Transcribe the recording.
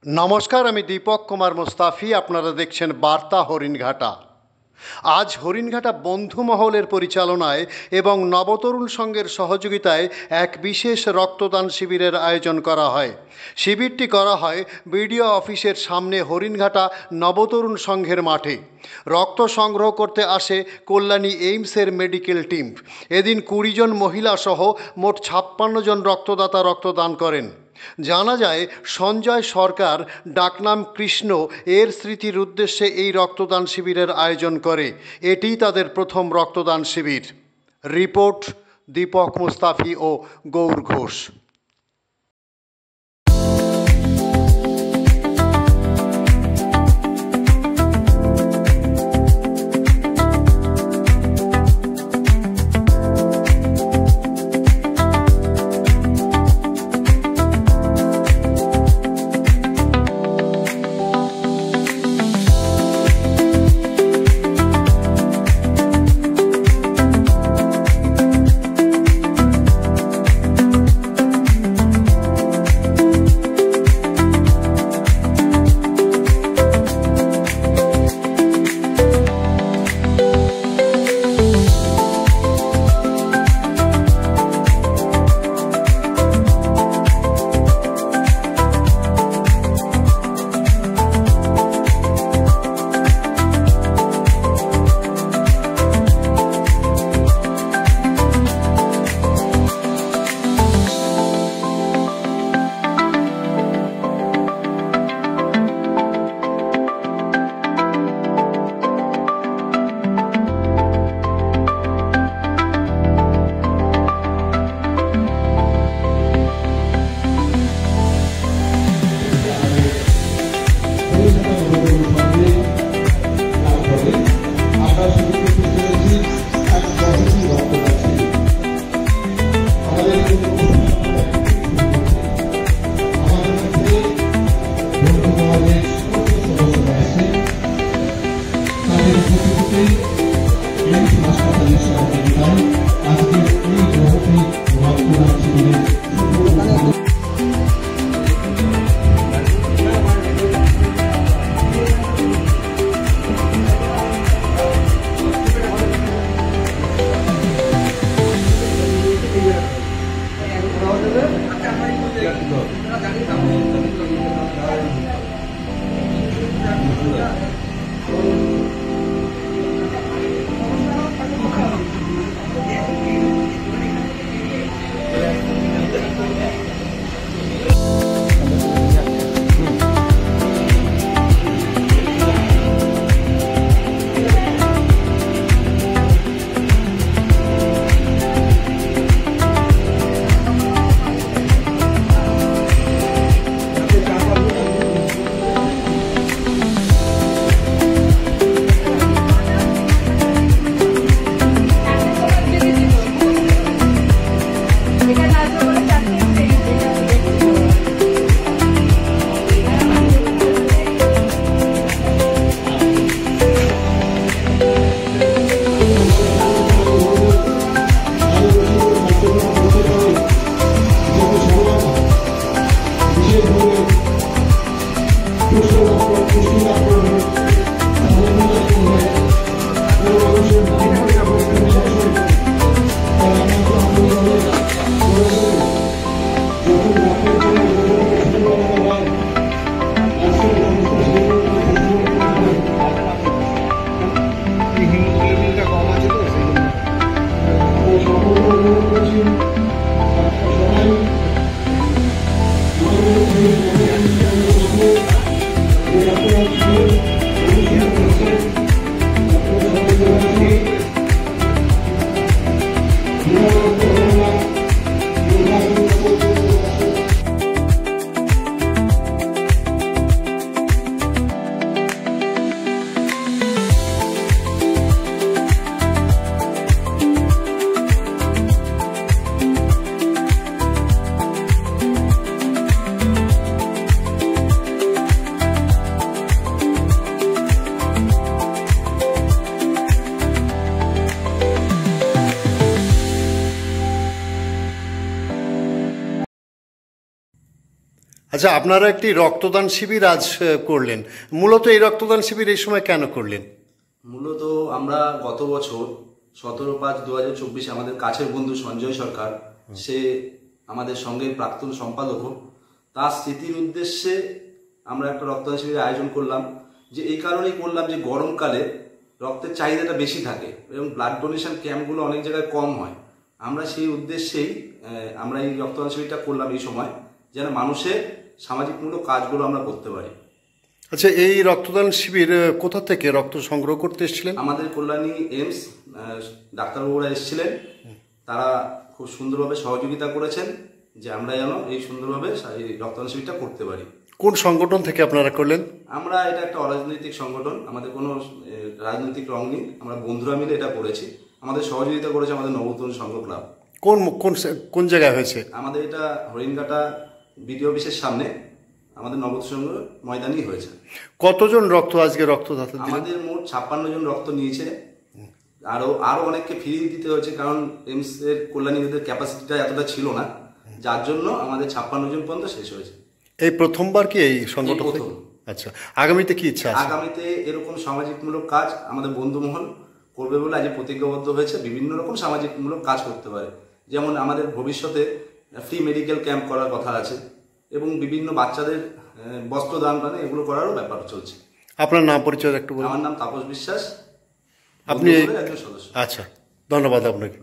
নমস্কার, আমি দীপক কুমার মুস্তাফি। আপনারা দেখছেন বার্তা হরিণঘাটা। আজ হরিণঘাটা বন্ধু মহলের পরিচালনায় এবং নবতরুণ সংঘের সহযোগিতায় এক বিশেষ রক্তদান শিবিরের আয়োজন করা হয়। শিবিরটি করা হয় বিডিও অফিসের সামনে হরিণঘাটা নবতরুণ সংঘের মাঠে। রক্ত সংগ্রহ করতে আসে কল্যাণী এইমসের মেডিকেল টিম। এদিন 20 জন মহিলা সহ মোট 56 জন রক্তদাতা রক্তদান করেন। জানা যায় সঞ্জয় সরকার, ডাকনাম কৃষ্ণ, এর স্মৃতির উদ্দেশ্যে এই রক্তদান শিবিরের আয়োজন করে। এটিই তাদের প্রথম রক্তদান শিবির। রিপোর্ট দীপক মুস্তাফি ও গৌর ঘোষ। আচ্ছা, আপনারা একটি রক্তদান শিবির আজ করলেন। মূলত এই রক্তদান শিবির এই সময় কেন করলেন? মূলত আমরা গত বছর 17/5/2024 আমাদের কাছের বন্ধু সঞ্জয় সরকার, সে আমাদের সঙ্গে প্রাক্তন সম্পাদক, তার স্মৃতির উদ্দেশ্যে আমরা একটা রক্তদান শিবিরের আয়োজন করলাম। যে এই কারণেই করলাম যে গরমকালে রক্তের চাহিদাটা বেশি থাকে এবং ব্লাড ডোনেশন ক্যাম্পগুলো অনেক জায়গায় কম হয়। আমরা সেই উদ্দেশ্যেই আমরা এই রক্তদান শিবিরটা করলাম এই সময়, যেন মানুষের সামাজিকমূলক কাজগুলো আমরা করতে পারি। আচ্ছা, এই রক্তদান শিবির কোথা থেকে রক্ত সংগ্রহ করতে এসেছিলেন? আমাদের কল্যাণী এইমস ডাক্তারবাবুরা এসেছিলেন, তারা খুব সুন্দরভাবে সহযোগিতা করেছেন যে আমরা যেন এই সুন্দরভাবে এই রক্তদান শিবিরটা করতে পারি। কোন সংগঠন থেকে আপনারা করলেন? আমরা এটা একটা অরাজনৈতিক সংগঠন, আমাদের কোনো রাজনৈতিক রং নেই, আমরা বন্ধুরা মিলে এটা করেছি। আমাদের সহযোগিতা করেছে আমাদের নবতরুণ সংঘ ক্লাব। কোন কোন কোন জায়গায় হয়েছে? আমাদের এটা হরিণঘাটা বিডিও অফিসের সামনে আমাদের নবতরুণ সংঘ ময়দানই হয়েছে। কতজন আজকে রক্তদাতা দিলেন? আমাদের মোট 56 জন রক্ত নিয়েছে। আরো অনেককে ফিরিয়ে দিতে হয়েছে, কারণ এইমস এর কল্যাণীদের ক্যাপাসিটিটা এতটা ছিল না, যার জন্য আমাদের 56 জন পর্যন্ত শেষ হয়েছে। এই প্রথমবার কি এই সংগঠন? প্রথম। আচ্ছা, আগামীতে কি ইচ্ছা আছে? আগামীতে এরকম সামাজিকমূলক কাজ আমাদের বন্ধুমহল করবে বলে আজ প্রতিজ্ঞাবদ্ধ হয়েছে। বিভিন্ন রকম সামাজিকমূলক কাজ করতে পারে, যেমন আমাদের ভবিষ্যতে ফ্রি মেডিকেল ক্যাম্প করার কথা আছে এবং বিভিন্ন বাচ্চাদের বস্ত্রদান এগুলো করারও ব্যাপার চলছে। আপনার নাম পরিচয় একটু বলুন। আমার নাম তাপস বিশ্বাস, আপনি একজন সদস্য। আচ্ছা, ধন্যবাদ আপনাকে।